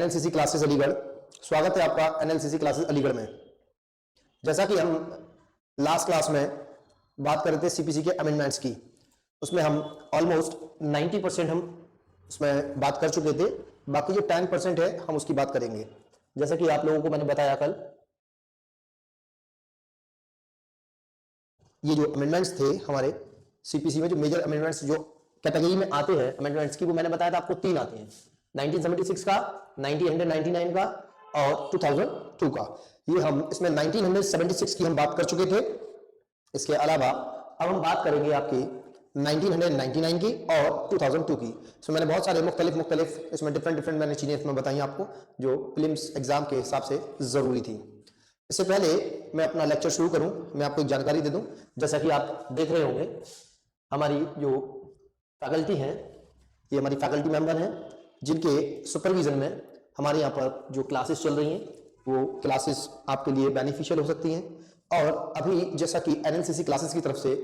एनएलसीसी classes Aligarh. स्वागत है आपका एनएलसीसी क्लासेस अलीगढ़ में। जैसा कि हम लास्ट क्लास में बात कर रहे थे सीपीसी के अमेंडमेंट्स की, उसमें हम ऑलमोस्ट 90% हम उसमें बात कर चुके थे। बाकी जो 10% है हम उसकी बात करेंगे। जैसा कि आप लोगों को मैंने बताया कल, ये जो अमेंडमेंट्स थे हमारे सीपीसी में, जो मेजर अमेंडमेंट्स जो कैटेगरी में आते हैं अमेंडमेंट्स की, वो मैंने बताया था आपको 3 आते हैं, 1976 का, 1999 का और 2002 का। ये हम इसमें 1976 की हम बात कर चुके थे। इसके अलावा अब हम बात करेंगे आपकी 1999 की और 2002 की। इसमें मैंने बहुत सारे मुख्तलिफ इसमें डिफरेंट मैंने चीजें इसमें बताई आपको, जो प्रीलिम्स एग्जाम के हिसाब से जरूरी थी। इससे पहले मैं अपना लेक्चर शुरू करूं, मैं आपको एक जानकारी दे दूं। जैसा कि आप देख रहे होंगे, हमारी जो फैकल्टी है, ये हमारी फैकल्टी मेंबर हैं, जिनके सुपरविजन में हमारे यहाँ पर जो क्लासेस चल रही हैं, वो क्लासेस आपके लिए बेनिफिशियल हो सकती हैं। और अभी जैसा कि एनएलसीसी क्लासेस की तरफ से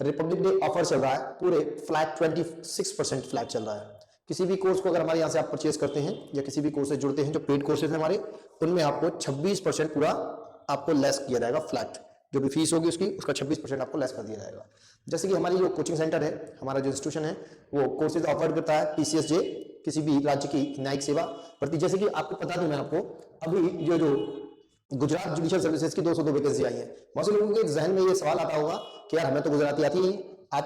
रिपब्लिक डे ऑफर चल रहा है, पूरे फ्लैट 26% फ्लैट चल रहा है। किसी भी कोर्स को अगर हमारे यहाँ से आप परचेज करते हैं या किसी भी कोर्स से जुड़ते हैं, जो पेड कोर्सेज हैं हमारे, उनमें आपको 26% पूरा आपको लेस किया जाएगा। फ्लैट जो भी फीस होगी उसका 26% आपको लेस कर दिया जाएगा। जैसे कि हमारी जो कोचिंग सेंटर है, हमारा जो इंस्टीट्यूशन है, वो कोर्सेज ऑफर करता है पीसीएसजे, किसी भी राज्य की न्यायिक सेवा भर्ती। जैसे कि आपको बता दूं मैं आपको, अभी जो गुजरात जुडिशियल सर्विसेज की 202 वैकेंसी आई है। बहुत से लोगों के जहन में ये सवाल आता होगा कि यार हमें तो गुजराती आती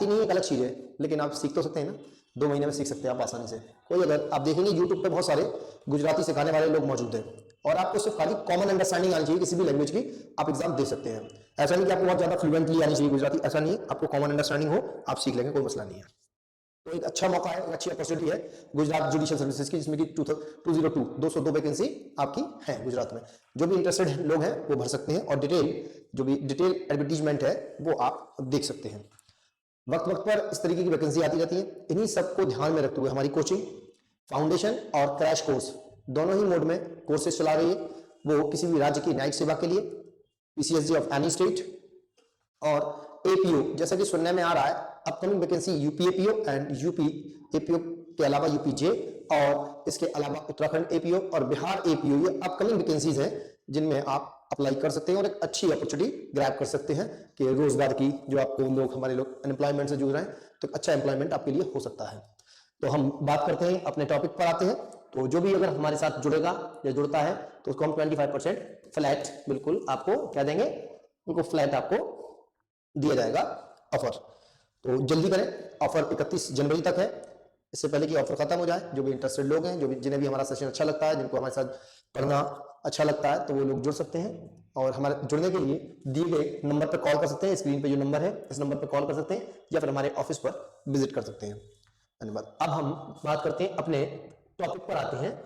नहीं है, एक अलग चीज है, लेकिन आप सीख तो सकते हैं ना, 2 महीने में सीख सकते हैं आप आसानी से। कोई अगर आप देखेंगे यूट्यूब पे बहुत सारे गुजराती सिखाने वाले लोग मौजूद हैं, और आपको सिर्फ खाली कॉमन अंडरस्टैंडिंग आनी चाहिए किसी भी लैंग्वेज की, आप एग्जाम दे सकते हैं। ऐसा नहीं कि आपको बहुत ज्यादा फ्लुएंटली आनी चाहिए गुजराती, ऐसा नहीं है, आपको कॉमन अंडरस्टैंडिंग हो, आप सीख लेंगे, कोई मसला नहीं है। तो एक अच्छा मौका है, एक अच्छी अपॉर्चुनिटी है गुजरात जुडिशियल सर्विसेज की, जिसमें कि 202 वैकेंसी आपकी है गुजरात में। जो भी इंटरेस्टेड लोग हैं वो भर सकते हैं, और डिटेल एडवर्टीजमेंट है वो आप देख सकते हैं। वक्त पर इस तरीके की वैकेंसी आती रहती है। इन्हीं सबको ध्यान में रखते हुए हमारी कोचिंग फाउंडेशन और क्रैश कोर्स दोनों ही मोड में कोर्सेज चला रही है। वो किसी भी राज्य की न्यायिक सेवा के लिए, पीसीएसजी ऑफ एनी स्टेट, और एपीओ, जैसा कि सुनने में आ रहा है upcoming vacancy UP APO and UP APO के अलावा यूपीजे, और इसके अलावा उत्तराखंड एपीओ और बिहार एपीओ, ये अपकमिंग वैकेंसीज हैं जिनमें आप अप्लाई कर सकते हैं और एक अच्छी अपॉर्चुनिटी ग्रैब कर सकते हैं कि रोजगार की, जो आपको हमारे लोग अनएम्प्लॉयमेंट से जुड़ रहे हैं, तो एक अच्छा एम्प्लॉयमेंट आपके लिए हो सकता है। तो हम बात करते हैं, अपने टॉपिक पर आते हैं। तो जो भी अगर हमारे साथ जुड़ेगा या जुड़ता है तो उसको हम 25% फ्लैट बिल्कुल आपको क्या देंगे, बिल्कुल फ्लैट आपको दिया जाएगा ऑफर। तो जल्दी करें, ऑफर 31 जनवरी तक है। इससे पहले कि ऑफर खत्म हो जाए, जो भी इंटरेस्टेड लोग हैं, जिन्हें भी हमारा सेशन अच्छा लगता है, जिनको हमारे साथ पढ़ना अच्छा लगता है, तो वो लोग जुड़ सकते हैं। और हमारे जुड़ने के लिए दिए गए नंबर पर कॉल कर सकते हैं। स्क्रीन पे जो नंबर है, इस नंबर पर कॉल कर सकते हैं या फिर हमारे ऑफिस पर विजिट कर सकते हैं। धन्यवाद। अब हम बात करते हैं, अपने टॉपिक पर आते हैं।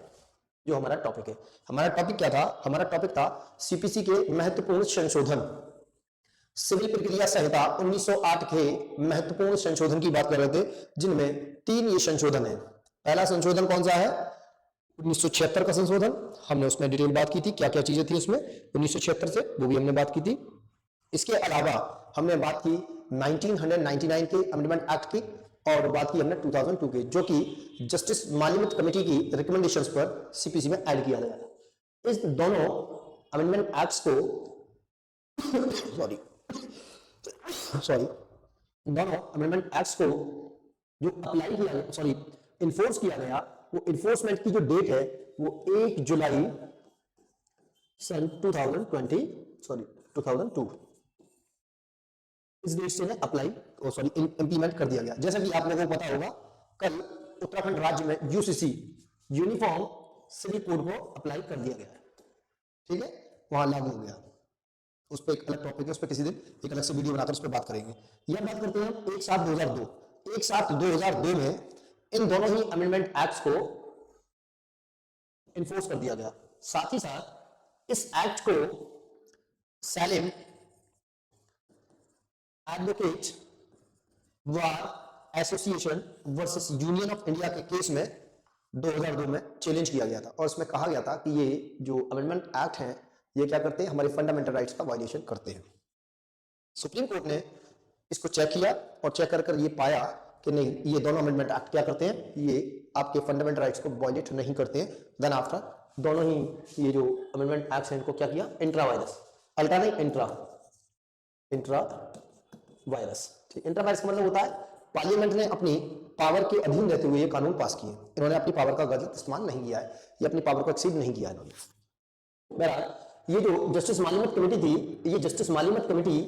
जो हमारा टॉपिक है, हमारा टॉपिक क्या था? हमारा टॉपिक था सीपीसी के महत्वपूर्ण संशोधन, सिविल प्रक्रिया संहिता 1908 के महत्वपूर्ण संशोधन की बात कर रहे थे, जिनमें 3 ये संशोधन है। पहला संशोधन कौन सा है? 1976 का संशोधन। हमने उसमें डिटेल बात की थी, क्या क्या चीजें थी उसमें 1976 से, वो भी हमने बात की थी। इसके अलावा हमने बात की 1999 के अमेंडमेंट एक्ट की, और बात की हमने 2002 के, जो कि जस्टिस मालिमत कमेटी की रिकमेंडेशंस पर सीपीसी में ऐड किया गया। इस दोनों अमेंडमेंट एक्ट्स को दोनों अमेंडमेंट एक्ट्स को जो अप्लाई किया गया, इन्फोर्स किया गया, वो इन्फोर्समेंट की जो डेट है वो 1 जुलाई सन 2002 इस डेट से अप्लाई इंप्लीमेंट कर दिया गया। जैसा कि आप लोगों को पता होगा, कल उत्तराखंड राज्य में यूसीसी यूनिफॉर्म सिविल कोड को अप्लाई कर दिया गया है, ठीक है, वहां लागू हो गया। उस पर एक अलग टॉपिक है, उस पर किसी दिन एक अलग से वीडियो बनाकर उस पर बात करेंगे। यह बात करते हैं 1/7/2002। 1/7/2002 में इन दोनों ही अमेंडमेंट एक्ट्स को इन्फोर्स कर दिया गया। साथ ही साथ इस एक्ट को Salim advocate bar association versus Union of India के केस में 2002 में चैलेंज किया गया था, और इसमें कहा गया था कि ये जो अमेंडमेंट एक्ट हैं, ये क्या करते हैं, हमारे फंडामेंटल राइट्स का वायलेशन करते हैं। सुप्रीम कोर्ट ने इसको चेक किया और चेक कर ये पाया कि नहीं, ये दोनों अमेंडमेंट एक्ट क्या करते हैं, ये आपके फंडामेंटल राइट्स को वायलेट नहीं करते हैं। देन आफ्टर दोनों ही ये जो अमेंडमेंट एक्ट है इनको क्या किया, इंट्रा वायरस, अल्ट्रा नहीं इंट्रा, इंट्रा वायरस। ठीक, इंट्रा वायरस का मतलब होता है पार्लियामेंट ने अपनी पावर के अधीन रहते हुए ये कानून पास किए, इन्होंने अपनी पावर का गलत इस्तेमाल नहीं किया है, ये अपनी पावर को एक्सीड नहीं किया इन्होंने। बहरहाल ये जो जस्टिस मालिमत कमेटी थी, ये जस्टिस मालिमत कमेटी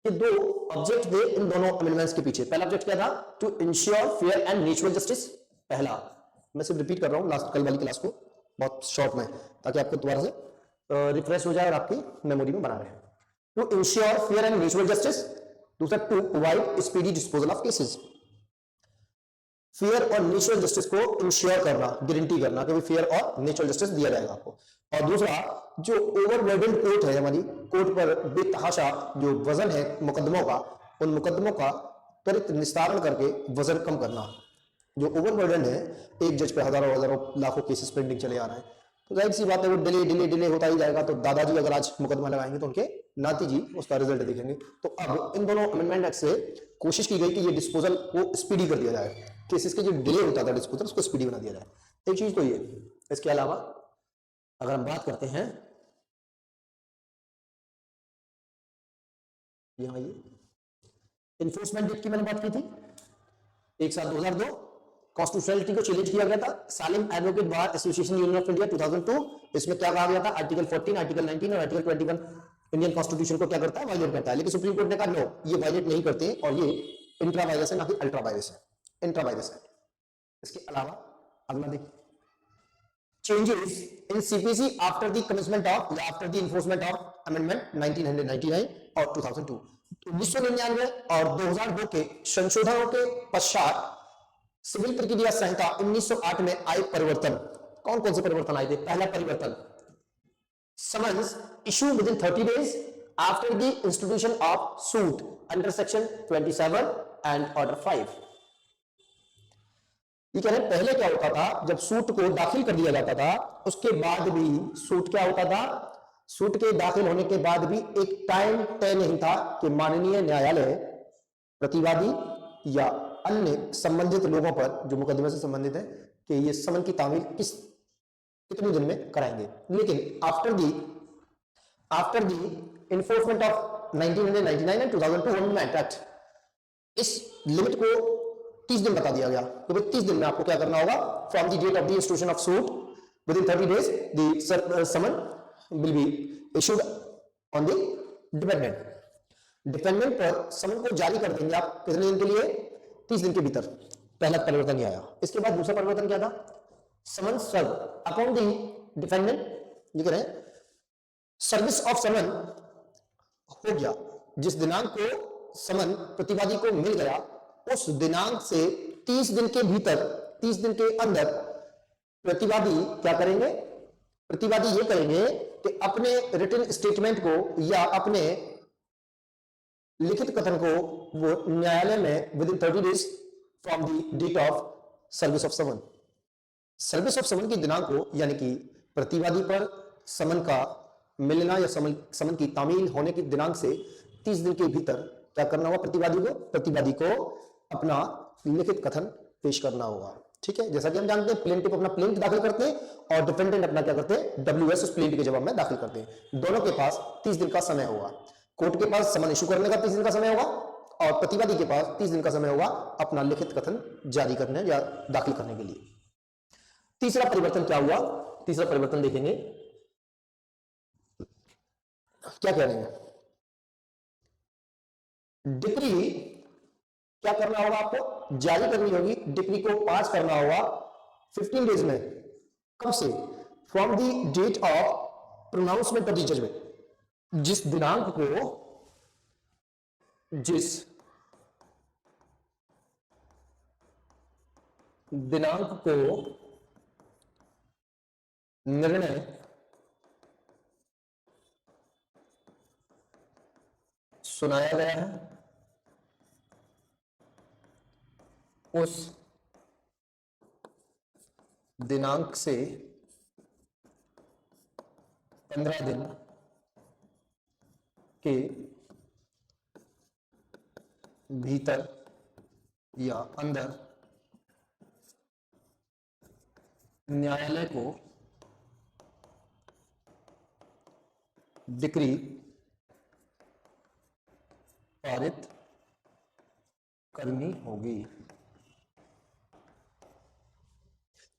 के दो ऑब्जेक्ट थे इन दोनों अमेंडमेंट्स के पीछे। पहला ऑब्जेक्ट क्या था, to ensure fair and natural justice. पहला, मैं सिर्फ रिपीट कर रहा हूं लास्ट कल वाली क्लास को बहुत शॉर्ट में, ताकि आपको दोबारा से रिफ्रेश हो जाए और आपकी मेमोरी में बना रहे। To ensure fair and natural justice. दूसरा, to provide speedy disposal of cases. Fair और नेचुरल जस्टिस को इंश्योर करना, गारंटी करना कि फेयर और नेचुरल जस्टिस दिया जाएगा आपको। और दूसरा, जो ओवरबर्डन कोर्ट है हमारी, कोर्ट पर बेतहाशा जो वजन है मुकदमों का, उन मुकदमों का त्वरित निस्तारण करके वजन कम करना। जो ओवरबर्डन है, एक जज पे हजारों हजारों लाखों केसेस पेंडिंग चले आ रहे हैं, तो जाहिर सी बात है वो डिले डिले डिले होता ही जाएगा। तो दादाजी अगर आज मुकदमा लगाएंगे तो उनके नाती जी उसका रिजल्ट देखेंगे। तो अब इन दोनों अमेंडमेंट एक्ट से कोशिश की गई कि ये डिस्पोजल को स्पीडी कर दिया जाए, केसेस के जो डिले होता था डिस्पोजल उसको स्पीडी बना दिया जाए। एक चीज तो ये। इसके अलावा अगर हम बात करते हैं, यहां ये इन्फोर्समेंट डेट की मैंने बात की थी, 1/7/2002 कॉन्स्टिट्यूशनलिटी को चैलेंज किया गया था। Salim advocate bar association Union of India 2002, इसमें क्या कहा गया था, आर्टिकल 14, आर्टिकल 19 और आर्टिकल 21 इंडियन कॉन्स्टिट्यूशन को क्या करता है, वायलेट करता है। लेकिन सुप्रीम कोर्ट ने कहा नो, ये वायलेट नहीं करते और ये इंट्रा वायरस है ना कि अल्ट्रा वायरस है, इंट्रा वायरस है। इसके अलावा अगला देखिए, changes in CPC after the commencement of या after the enforcement of amendment 1999 और 2002, 1999 और 2002 के संशोधनों के पश्चात सिविल प्रक्रिया संहिता 1908 में आए परिवर्तन। कौन कौन से परिवर्तन आए थे? पहला परिवर्तन, summons issue with in 30 days after the institution of suit under section 27 and order 5। ये कह रहे हैं पहले क्या होता था, जब सूट को दाखिल कर दिया जाता था उसके बाद भी सूट क्या होता था, सूट के दाखिल होने के बाद भी एक टाइम तय नहीं था कि माननीय न्यायालय प्रतिवादी या अन्य संबंधित लोगों पर जो मुकदमे से संबंधित है कि ये समन की तामील कितने दिन में कराएंगे। लेकिन after the enforcement of 1999 and 2002 amendment act, इस लिमिट को 30 दिन बता दिया गया तो भाई 30 दिन में आपको क्या करना होगा, from the date of the institution of suit within 30 days the summon will be issued on the dependent. Dependent पर समन को जारी कर देंगे आप कितने दिन के लिए, 30 दिन के भीतर। पहला परिवर्तन ये आया। इसके बाद दूसरा परिवर्तन क्या था, समन सर्व अपॉन द डिपेंडेंट, ये कह रहे हैं सर्विस ऑफ समन हो गया, जिस दिनांक को समन प्रतिवादी को मिल गया उस दिनांक से 30 दिन के भीतर, 30 दिन के अंदर प्रतिवादी क्या करेंगे, प्रतिवादी ये करेंगे कि अपने रिटन स्टेटमेंट को या अपने लिखित कथन को वो न्यायालय में within 30 days from the date of service of summon. Service of summon की दिनांक को, यानी कि प्रतिवादी पर समन का मिलना या समन की तामील होने की दिनांक से 30 दिन के भीतर क्या करना होगा, प्रतिवादी को अपना लिखित कथन पेश करना होगा। ठीक है, जैसा कि हम जानते हैं प्लेंटिफ अपना प्लेंट दाखिल करते हैं और डिफेंडेंट अपना क्या करते हैं, WS उस प्लेंट के जवाब में दाखिल करते हैं। दोनों के पास 30 दिन का समय होगा। कोर्ट के पास समन इशू करने का 30 दिन का समय होगा और प्रतिवादी के पास 30 दिन का समय होगा अपना लिखित कथन जारी करने या दाखिल करने के लिए। तीसरा परिवर्तन क्या हुआ, तीसरा परिवर्तन देखेंगे क्या कह रहे हैं, डिक्री क्या करना होगा, आपको जारी करनी होगी, डिक्री को पास करना होगा 15 डेज में। कब से, from the date of pronouncement of the judgement, जिस दिनांक को निर्णय सुनाया गया है उस दिनांक से 15 दिन के भीतर या अंदर न्यायालय को डिक्री पारित करनी होगी।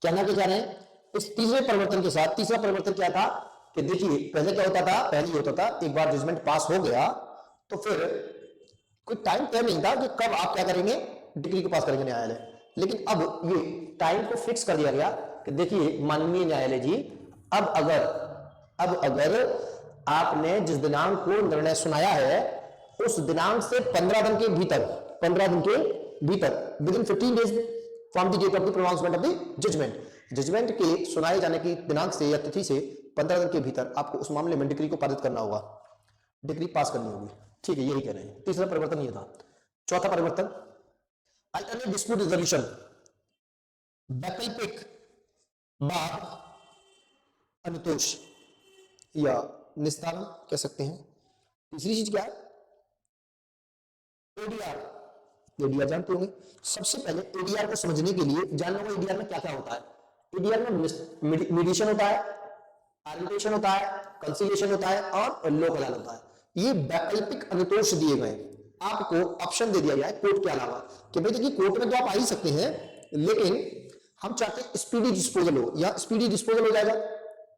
कहना क्या चाह रहे हैं इस तीसरे परिवर्तन के साथ? तीसरा परिवर्तन क्या था कि देखिए पहले क्या होता था, पहले ये होता था एक बार जजमेंट पास हो गया तो फिर कोई टाइम तय नहीं था कि कब आप क्या करेंगे, डिग्री को पास करेंगे न्यायालय। लेकिन अब ये टाइम को फिक्स कर दिया गया कि देखिए माननीय न्यायालय जी, अब अगर आपने जिस दिनांक को निर्णय सुनाया है उस दिनांक से 15 दिन के भीतर within 15 days from the date of the pronouncement of the judgement के सुनाए जाने की दिनांक से या तिथि से 15 दिन के भीतर आपको उस मामले में डिग्री को पारित करना होगा, डिग्री पास करनी होगी। ठीक है, यही कह रहे हैं। तीसरा परिवर्तन ये था। चौथा परिवर्तन अल्टरनेट डिस्प्यूट रिजोल्यूशन, वैकल्पिक वाद अनुतोष या निस्तारण कह सकते हैं। तीसरी चीज क्या है? एडीआर। एडीआर जानते होंगे। सबसे पहले एडीआर को समझने के लिए जानना होगा एडीआर में क्या क्या होता है। एडीआर में मीडिएशन होता है, आर्बिट्रेशन होता है, कंसिलिएशन होता है और लोक अदालत होता है। ये वैकल्पिक अनुतोष दिए गए, आपको ऑप्शन दे दिया गया है कोर्ट के अलावा कि भाई देखिए कोर्ट में तो आप आ ही सकते हैं लेकिन हम चाहते हैं स्पीडी डिस्पोजल हो, या स्पीडी डिस्पोजल हो जाएगा।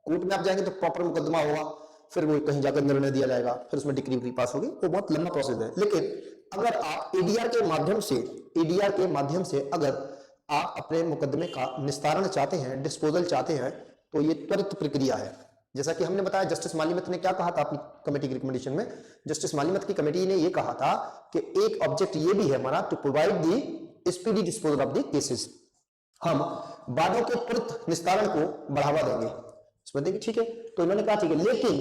कोर्ट में आप जाएंगे तो प्रॉपर मुकदमा होगा, फिर वो कहीं जाकर निर्णय दिया जाएगा, फिर उसमें डिक्री पास होगी, वो बहुत लंबा प्रोसेस है। लेकिन अगर आप एडीआर के माध्यम से अगर आप अपने मुकदमे का निस्तारण चाहते हैं, डिस्पोजल चाहते हैं, तो ये त्वरित प्रक्रिया है। जैसा कि हमने बताया, जस्टिस मालीमत ने क्या कहा था अपनी कमेटी की रिकमेंडेशन में? जस्टिस मालीमत की कमेटी ने ये कहा था कि एक ऑब्जेक्ट ये भी है हमारा to provide the speedy disposal of the cases. हम वादों के त्वरित निस्तारण को बढ़ावा देंगे। समझ देखिए, ठीक है। तो इन्होंने कहा ठीक है, लेकिन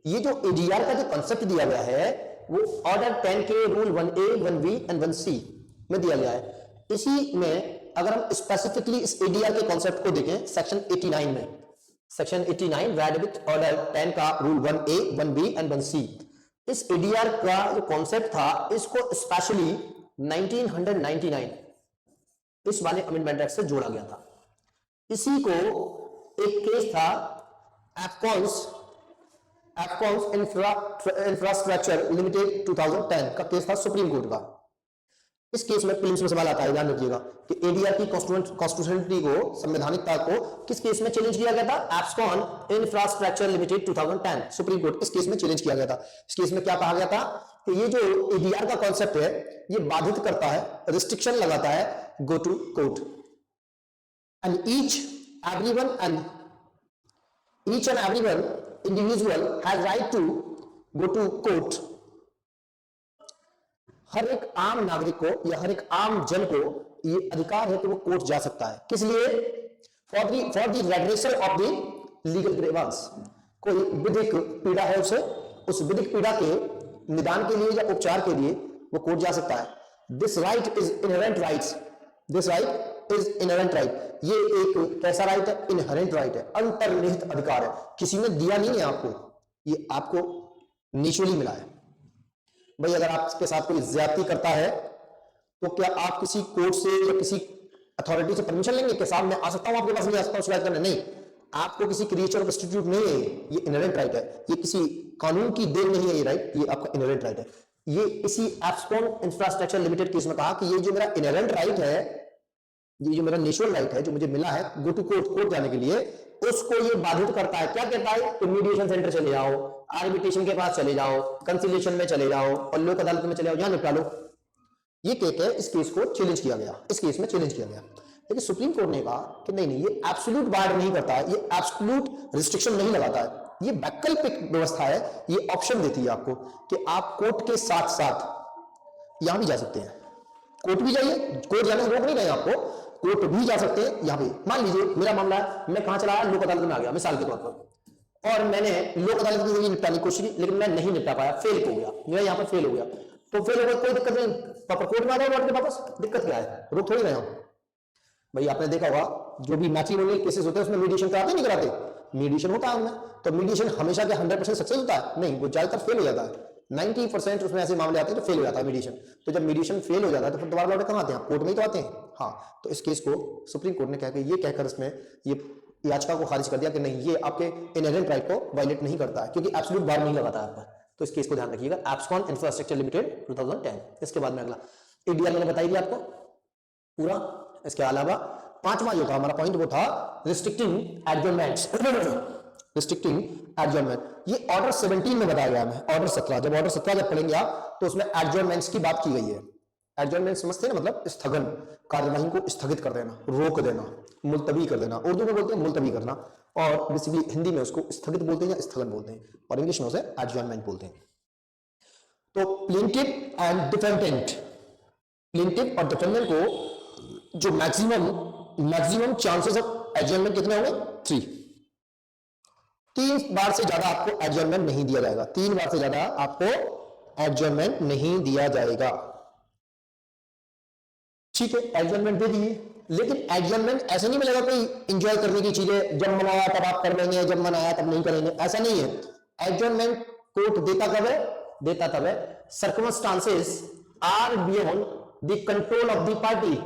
ये जो एडीआर का जो कंसेप्ट दिया गया है वो ऑर्डर 10 के rule 1A 1B and 1C में दिया गया है। इसी में अगर हम स्पेसिफिकली इस एडीआर के कॉन्सेप्ट को देखें सेक्शन 89 में, सेक्शन 89 रेड विथ ऑर्डर 10 का rule 1A 1B and 1C, इस एडीआर का जो कॉन्सेप्ट था इसको स्पेशली 1999 इस वाले अमेंडमेंट एक्ट से जोड़ा गया था। इसी को एक केस था एफकॉन्स इंफ्रास्ट्रक्चर लिमिटेड 2010 का केस था सुप्रीम कोर्ट का। इस केस में प्रीलिम्स में सवाल आता है, ध्यान रखिएगा कि एडीआर की कॉन्स्टिट्यूशनलिटी को, संवैधानिकता को किस केस में चैलेंज किया गया था? Afcons infrastructure limited 2010 Supreme Court, इस केस में चैलेंज किया गया था। इस केस में क्या कहा गया था कि ये जो एडीआर का कॉन्सेप्ट है ये बाधित करता है, रिस्ट्रिक्शन लगाता है go to court and each and everyone individual has right to go to court. हर एक आम नागरिक को या हर एक आम जन को ये अधिकार है कि वो कोर्ट जा सकता है। किस लिए? For the redressal of the legal grievance. कोई विधिक पीड़ा है उसे, उस विधिक पीड़ा के निदान के लिए या उपचार के लिए वो कोर्ट जा सकता है। This right is inherent rights, this right is inherent right. ये एक कैसा राइट है? इनहेरेंट राइट है, अंतर्निहित अधिकार है, किसी ने दिया नहीं है आपको, ये आपको नेचुरली मिला है। भाई अगर आपके साथ कोई ज्यादती करता है तो क्या आप किसी कोर्ट से या किसी अथॉरिटी से परमिशन लेंगे कि साहब मैं आ सकता हूं आपके पास? नहीं आ सकता हूं शिकायत करने? नहीं, आपको किसी क्रिएचर ऑफ इंस्टीट्यूट नहीं है, ये इनहेरेंट राइट है, ये किसी कानून की देन नहीं है, ये राइट ये आपका इनहेरेंट राइट है। ये इसी एफकॉन इंफ्रास्ट्रक्चर लिमिटेड केस में कहा कि ये जो मेरा इनहेरेंट राइट है, ये जो मेरा नेचुरल राइट है जो मुझे मिला है गो टू कोर्ट जाने के लिए, उसको ये बाधित करता है। क्या कहता है कि मीडिएशन सेंटर चले जाओ, आर्बिट्रेशन के पास चले जाओ, कंसिलिएशन में चले जाओ और लोक अदालत में चले जाओ, यहां निपटा लो। ये कहते हैं इस केस को चैलेंज किया गया, इस केस में चैलेंज किया गया। लेकिन सुप्रीम कोर्ट ने कहा कि नहीं नहीं, ये एब्सोल्यूट बार नहीं करता है, ये एब्सोल्यूट रिस्ट्रिक्शन नहीं लगाता है, ये वैकल्पिक व्यवस्था है, ये ऑप्शन देती है आपको कि आप कोर्ट के साथ साथ यहां भी जा सकते हैं। कोर्ट भी जाइए, कोर्ट जाने से रोक नहीं रहे आपको, कोर्ट भी जा सकते हैं। यहां भी मान लीजिए मेरा मामला है, मैं कहां चला आया? लोक अदालत में आ गया मिसाल के तौर पर, और मैंने लोक अदालत के जरिए निपटाने की कोशिश की लेकिन मैं नहीं निपटा पाया, फेल हो गया, मैं यहां पर फेल हो गया। तो फेल हो गया, कोई दिक्कत नहीं, पापा कोर्ट में आ जाओ लौट के वापस, दिक्कत क्या है? रोक थोड़ी रहे हो भाई। आपने देखा होगा जो भी मैट्रिमोनियल केसेस होते हैं उसमें मीडिएशन कराते नहीं कराते? मीडिएशन होता है उनमें, तो मीडिएशन हमेशा के 100% सक्सेस होता है? नहीं, वो ज्यादातर फेल हो जाता है। 90% उसमें ऐसे मामले आते हैं तो फेल हो जाता है मीडिएशन। तो जब मीडिएशन फेल हो जाता है तो फिर दोबारा लौटे कहाँ आते हैं? कोर्ट में ही तो आते हैं। हाँ, तो इस केस को सुप्रीम कोर्ट ने कहा कि ये कहकर इसमें ये याचिका को खारिज कर दिया कि नहीं ये आपके इनहेरेंट राइट को वायलेट नहीं करता है, क्योंकि एब्सोल्यूट बार नहीं लगाता है आप पर। तो इस केस को ध्यान रखिएगा, एप्सकॉन इंफ्रास्ट्रक्चर लिमिटेड 2010। इसके बाद में अगला एडीआर मैंने बताई दिया आपको पूरा। इसके अलावा पांचवा जो था हमारा पॉइंट वो था रिस्ट्रिक्टिंग एडजॉर्नमेंट्स। रिस्ट्रिक्टिंग एडजॉर्नमेंट ये ऑर्डर 17 में बताया गया है। ऑर्डर 17 जब ऑर्डर 17 जब पढ़ेंगे आप तो उसमें एडजॉर्नमेंट्स की बात की गई है। एडजॉर्नमेंट समझते हैं ना, मतलब स्थगन, कार्यवाही को स्थगित कर देना, रोक देना, मुलतवी कर देना। उर्दू में बोलते हैं मुलतवी करना, और बेसिकली हिंदी में उसको स्थगित बोलते हैं या स्थगन बोलते हैं, और इंग्लिश में उसे एडजॉर्नमेंट बोलते हैं। तो प्लेंटिव एंड डिफेंडेंट, प्लेंटिव और डिफेंडेंट को जो मैक्सिमम चांसेस ऑफ एडजॉर्नमेंट कितने होंगे? 3। 3 बार से ज्यादा आपको एडजॉर्नमेंट नहीं दिया जाएगा। 3 बार से ज्यादा आपको एडजॉर्नमेंट नहीं दिया जाएगा। ठीक है, एडजॉर्नमेंट दे दिए, लेकिन एडजॉर्नमेंट ऐसा नहीं मिलेगा कोई एंजॉय करने की चीजें, जब मन आया तब आप कर लेंगे, जब मन आया तब नहीं करेंगे, ऐसा नहीं है। एडजॉर्नमेंट कोर्ट देता कब है? देता तब है circumstances are beyond the control of the party.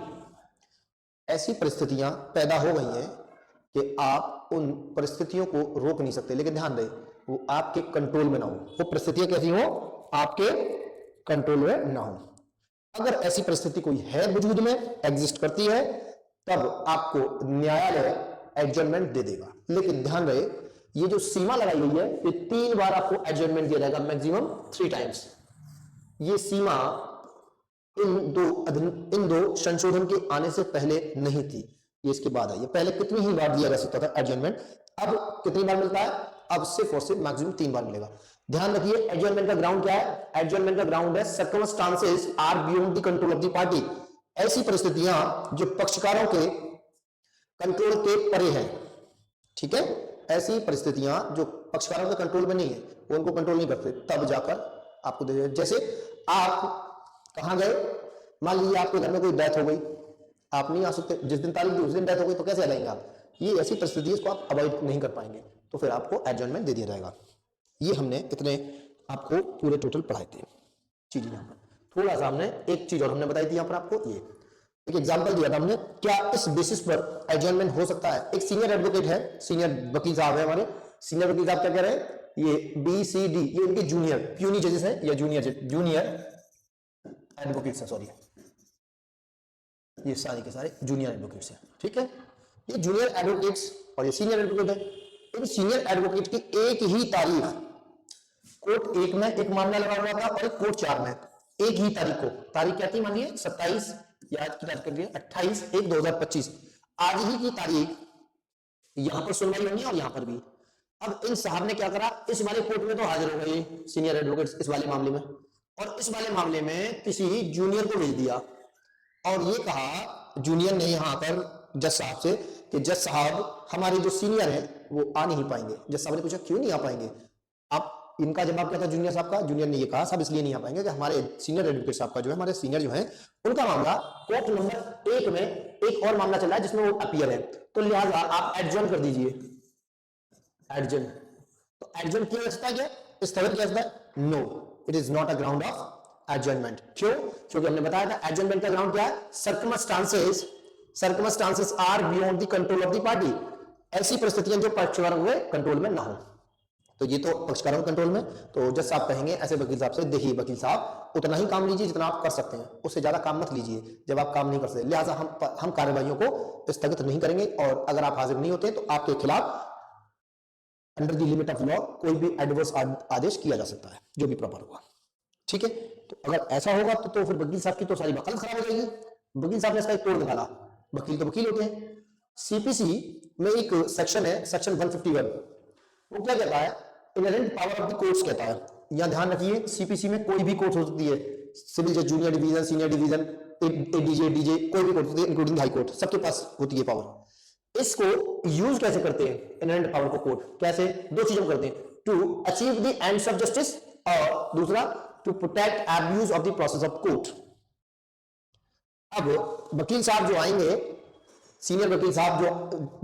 ऐसी परिस्थितियां पैदा हो गई हैं कि आप उन परिस्थितियों को रोक नहीं सकते, लेकिन ध्यान रहे वो आपके कंट्रोल में ना हो। वो परिस्थितियां कैसी हो? आपके कंट्रोल में ना हो। अगर ऐसी परिस्थिति कोई है वजूद में, एग्जिस्ट करती है, तब आपको न्यायालय एडजॉर्नमेंट दे देगा। लेकिन ध्यान रहे ये जो सीमा लगाई गई है ये 3 बार आपको एडजॉर्नमेंट दिया जाएगा, मैक्सिमम 3 टाइम्स। ये सीमा इन दो संशोधन के आने से पहले नहीं थी, ये इसके बाद है। ये पहले कितनी ही बार दिया जा सकता था एडजॉर्नमेंट, अब कितनी बार मिलता है? अब सिर्फ और सिर्फ मैक्सिमम 3 बार मिलेगा। ध्यान रखिए एडजॉर्नमेंट का ग्राउंड क्या है? एडजॉर्नमेंट का ग्राउंड है circumstances are beyond the control of the party. ऐसी परिस्थितियां जो पक्षकारों के कंट्रोल के परे हैं। ठीक है, ऐसी परिस्थितियां जो पक्षकारों के कंट्रोल में नहीं है, वो उनको कंट्रोल नहीं करते, तब जाकर आपको दे। जैसे आप कहां गए, मान लीजिए आपके घर में कोई डेथ हो गई, आप नहीं आ सकते, जिस दिन तारीख दी उस दिन डेथ हो गई, तो कैसे आ जाएंगे आप? ये ऐसी परिस्थिति इसको आप अवॉइड नहीं कर पाएंगे, तो फिर आपको एडजॉर्नमेंट दे दिया जाएगा। ये हमने इतने आपको पूरे टोटल पढ़ाए थे चीजें। यहाँ पर थोड़ा सा हमने एक चीज और हमने बताई थी यहाँ पर आपको, ये एक एग्जांपल दिया था हमने, क्या इस बेसिस पर एडजॉर्नमेंट हो सकता है? एक सीनियर एडवोकेट है, सीनियर वकील साहब है हमारे, सीनियर वकील साहब क्या कह रहे हैं? ये BCD ये इनके जूनियर प्यूनी जजेस हैं या जूनियर एडवोकेट्स हैं, सॉरी, ये सारे के सारे जूनियर एडवोकेट्स हैं। ठीक है, ये जूनियर एडवोकेट्स और ये सीनियर एडवोकेट है। इन सीनियर एडवोकेट की एक ही तारीख, कोर्ट 1 में एक मामला लगा हुआ था और एक कोर्ट 4 में, एक ही तारीख को, तारीख क्या थी मानिए 27 या आज की तारीख कर दिया 28/1/2025, आज ही की तारीख यहां पर सुनवाई होनी है और यहां पर भी। अब इन साहब ने क्या करा, इस वाले कोर्ट में तो हाजिर हो गए सीनियर एडवोकेट्स इस वाले मामले में, और इस वाले मामले में किसी जूनियर को भेज दिया और ये कहा जूनियर ने यहां पर जज साहब से कि जज साहब हमारे जो सीनियर हैं वो आ नहीं पाएंगे। जज साहब ने पूछा क्यों नहीं आ पाएंगे आप? इनका जवाब क्या था जूनियर साहब का? जूनियर ने ये कहा साहब इसलिए नहीं आ पाएंगे कि हमारे सीनियर एडवोकेट साहब का जो है, हमारे सीनियर जो है उनका मामला कोर्ट नंबर 1 में एक और मामला चल रहा है जिसमें वो अपीयर है, तो लिहाजा आप एडजॉर्न कर दीजिए। एडजॉर्न, तो एडजॉर्न क्यों रखता है? क्या स्थगित किया जाता है? No, it is not a ground of adjournment. क्यों? क्योंकि हमने बताया था एडजॉर्नमेंट का ग्राउंड क्या है? Circumstances are beyond the control of the party. ऐसी परिस्थितियां जो पक्षकारों के कंट्रोल में ना हो, तो ये तो पक्षकारों के कंट्रोल में। तो जज साहब कहेंगे ऐसे वकील साहब से, देखिए वकील साहब उतना ही काम लीजिए जितना आप कर सकते हैं, उससे ज्यादा काम मत लीजिए जब आप काम नहीं कर सकते, लिहाजा हम कार्यवाहियों को स्थगित नहीं करेंगे, और अगर आप हाजिर नहीं होते तो आपके खिलाफ under the limit of law कोई भी एडवर्स आदेश किया जा सकता है, जो भी प्रॉपर होगा। ठीक है, तो अगर ऐसा होगा तो फिर वकील साहब की तो सारी वकालत खराब हो जाएगी। वकील साहब ने इसका एक तोड़ निकाला, वकील तो वकील होते हैं। सीपीसी में एक सेक्शन है, सेक्शन 151, वो क्या कहता है? Inherent power of the courts कहता है। यहां ध्यान रखिए सीपीसी में कोई भी कोर्ट हो सकती है, सिविल जज, junior division, senior division, ADJ, DJ, कोई भी कोर्ट होती है, इंक्लूडिंग हाई कोर्ट, सबके पास होती है पावर। इसको यूज कैसे करते हैं इनहेरेंट पावर को कोर्ट? कैसे? 2 चीजों करते हैं, to achieve the ends of justice, और दूसरा to protect abuse of the process of court. अब वकील साहब जो आएंगे, सीनियर वकील साहब जो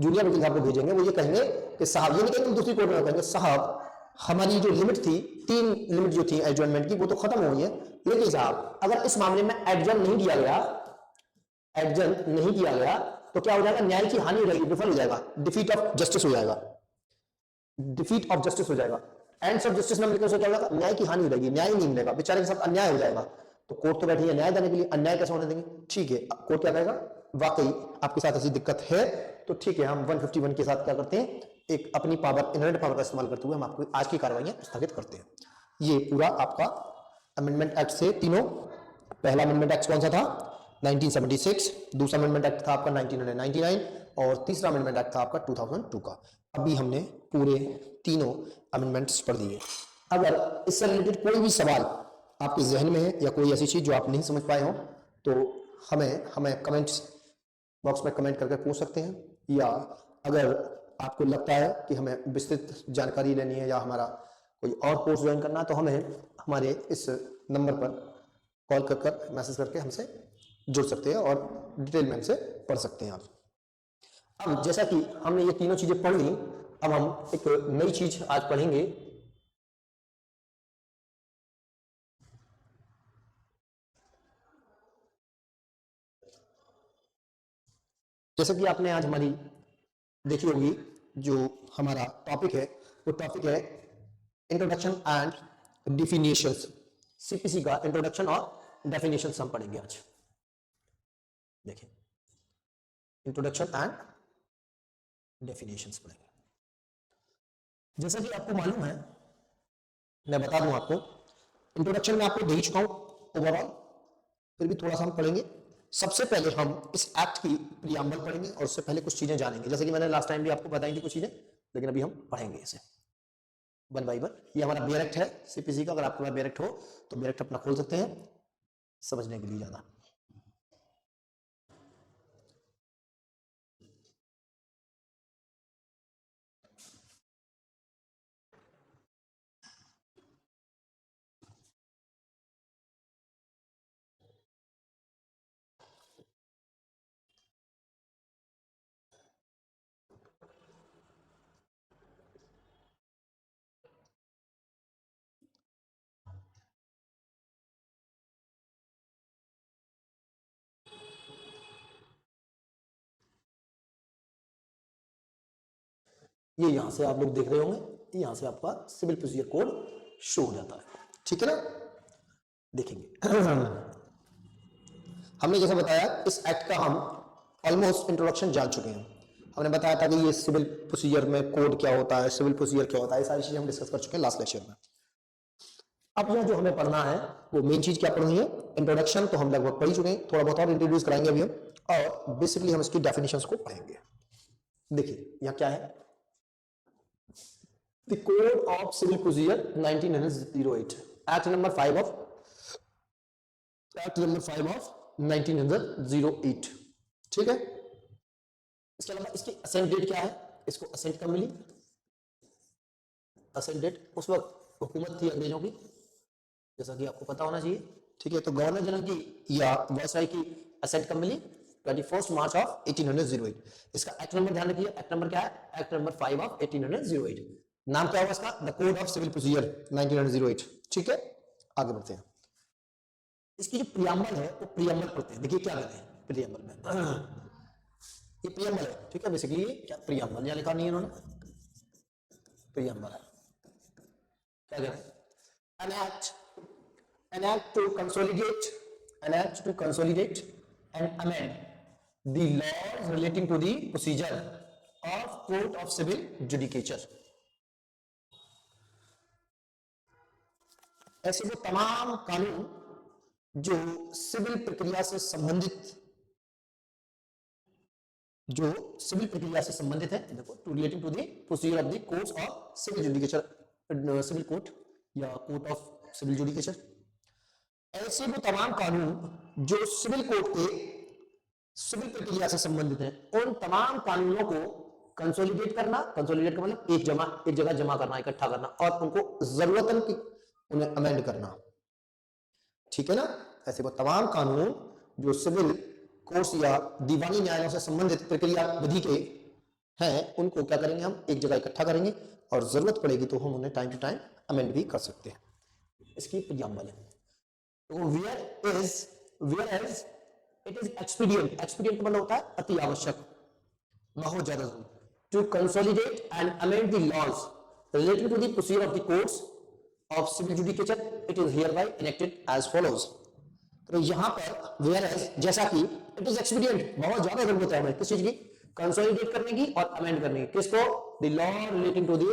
जूनियर वकील साहब को भेजेंगे, वो ये कहेंगे कि साहब, ये नहीं कहेंगे दूसरी कोर्ट में, कहेंगे साहब हमारी जो लिमिट थी, 3 लिमिट जो थी एडजॉर्नमेंट की, वो तो खत्म हो गई है, लेकिन साहब अगर इस मामले में एडजॉर्न नहीं किया गया तो क्या हो जाएगा, न्याय की हानि हो जाएगी, विफल हो जाएगा, डिफीट ऑफ जस्टिस हो जाएगा, डिफीट ऑफ जस्टिस हो जाएगा। एंड्स ऑफ जस्टिस में मिलकर क्या होगा, न्याय की हानि हो जाएगी, न्याय नहीं मिलेगा, बेचारे के साथ अन्याय हो जाएगा। तो कोर्ट तो बैठी है न्याय देने के लिए, अन्याय कैसे होने देंगे? ठीक है, कोर्ट क्या कहेगा, वाकई आपके साथ ऐसी दिक्कत है, तो ठीक है, हम 151 के साथ क्या करते हैं, एक अपनी पावर, इनहेरेंट पावर का इस्तेमाल करते हुए हम आपको आज की कार्रवाई स्थगित करते हैं। ये पूरा आपका अमेंडमेंट एक्ट से तीनों, पहला अमेंडमेंट एक्ट कौन सा था, 1976, दूसरा अमेंडमेंट एक्ट था आपका 1999 और तीसरा अमेंडमेंट एक्ट था आपका 2002 का। अभी हमने पूरे तीनों अमेंडमेंट्स पढ़ दिए। अगर इससे रिलेटेड कोई भी सवाल आपके जहन में है या कोई ऐसी चीज जो आप नहीं समझ पाए हो, तो हमें कमेंट्स बॉक्स में कमेंट करके पूछ सकते हैं, या अगर आपको लगता है कि हमें विस्तृत जानकारी लेनी है या हमारा कोई और कोर्स ज्वाइन करना है, तो हमें हमारे इस नंबर पर कॉल कर मैसेज करके हमसे जुड़ सकते हैं और डिटेल में हमसे पढ़ सकते हैं आप। अब जैसा कि हमने ये तीनों चीजें पढ़ ली, अब हम एक नई चीज आज पढ़ेंगे। जैसा कि आपने आज हमारी देखी होगी, जो हमारा टॉपिक है वो टॉपिक है इंट्रोडक्शन एंड डेफिनेशंस। सीपीसी का इंट्रोडक्शन और डेफिनेशंस हम पढ़ेंगे आज। देखिए, इंट्रोडक्शन एंड डेफिनेशंस पढ़ेंगे। जैसा कि आपको मालूम है, मैं बता दूं आपको, इंट्रोडक्शन में आपको दे ही चुका हूं ओवरऑल, फिर भी थोड़ा सा हम पढ़ेंगे। सबसे पहले हम इस एक्ट की प्रीएम्बल पढ़ेंगे और उससे पहले कुछ चीजें जानेंगे, जैसे कि मैंने लास्ट टाइम भी आपको बताई थी कुछ चीजें, लेकिन अभी हम पढ़ेंगे इसे वन बाय वन। ये हमारा बेयर एक्ट है सीपीसी का, अगर आपके पास बेयर एक्ट हो तो बेयर एक्ट अपना खोल सकते हैं समझने के लिए ज्यादा। ये यहां से आप लोग देख रहे होंगे, यहां से आपका सिविल प्रोसीजर कोड शो हो जाता है, ठीक है ना। देखेंगे हमने जैसे बताया, इस एक्ट का हम ऑलमोस्ट इंट्रोडक्शन जान चुके हैं। हमने बताया था कि ये सिविल प्रोसीजर में कोड क्या होता है, सिविल प्रोसीजर क्या होता है, ये सारी चीजें हम डिस्कस कर चुके हैं लास्ट लेक्चर में। अब यह जो हमें पढ़ना है वो मेन चीज क्या पढ़नी है, इंट्रोडक्शन तो हम लगभग पढ़ ही चुके हैं, थोड़ा बहुत और इंट्रोड्यूस कराएंगे अभी हम, और बेसिकली हम इसकी डेफिनेशंस को पढ़ेंगे। देखिए यहाँ क्या है, the code of civil procedure 1908, act number 5 of 1908, ठीक है। इसके अलावा इसकी असेंट डेट क्या है, इसको असेंट कब मिली, असेंट डेट उस वक्त हुकूमत थी अंग्रेजों की, जैसा कि आपको पता होना चाहिए, ठीक है। तो गवर्नर जनरल की या वायसराय की असेंट कब मिली, 21 मार्च ऑफ 1808। इसका एक्ट नंबर ध्यान रखिए, एक्ट नंबर क्या है, एक्ट नंबर 5 ऑफ 1808। नाम क्या होगा इसका, the code of civil procedure 1908, ठीक है। आगे बढ़ते हैं, इसकी जो प्रियम्बल है वो प्रियम्बल पढ़ते हैं। देखिए क्या कहते हैं प्रियम्बल में, ये प्रियम्बल है, ठीक है। बेसिकली क्या प्रियम्बल यहाँ लिखा नहीं है इन्होंने, प्रियम्बल है, क्या कहते हैं, an act to consolidate and amend the laws relating to the procedure of court of civil judicature। ऐसे वो तमाम कानून जो सिविल प्रक्रिया से संबंधित है, देखो, to relating to the procedure of the courts of civil judicature, civil court या कोर्ट ऑफ सिविल जुडिकेचर। ऐसे वो तमाम कानून जो सिविल कोर्ट के सिविल प्रक्रिया से संबंधित है, उन तमाम कानूनों को कंसोलिडेट करना, कंसोलिडेट का मतलब एक जगह जमा करना, इकट्ठा करना, और उनको जरूरतन की उन्हें अमेंड करना, ठीक है ना। ऐसे वो तमाम कानून जो सिविल कोर्ट्स या दीवानी न्यायालयों से संबंधित प्रक्रिया विधि के हैं, उनको क्या करेंगे, हम एक जगह इकट्ठा करेंगे और जरूरत पड़ेगी तो हम उन्हें टाइम टू टाइम अमेंड भी कर सकते हैं। इसकी प्रियम्बल है। तो where is it is expedient, expedient मतलब होता है अति आवश्यक, बहुत ज्यादा जरूरी, to consolidate and amend the laws related to the procedure of the courts of civil judicature, it is hereby enacted as follows. तो यहां पर वेयर एज, जैसा कि इट इज एक्सपीडियंट, बहुत ज्यादा जरूरत है हमें किस चीज की, कंसोलिडेट करने की और अमेंड करने की, किसको, the law relating to the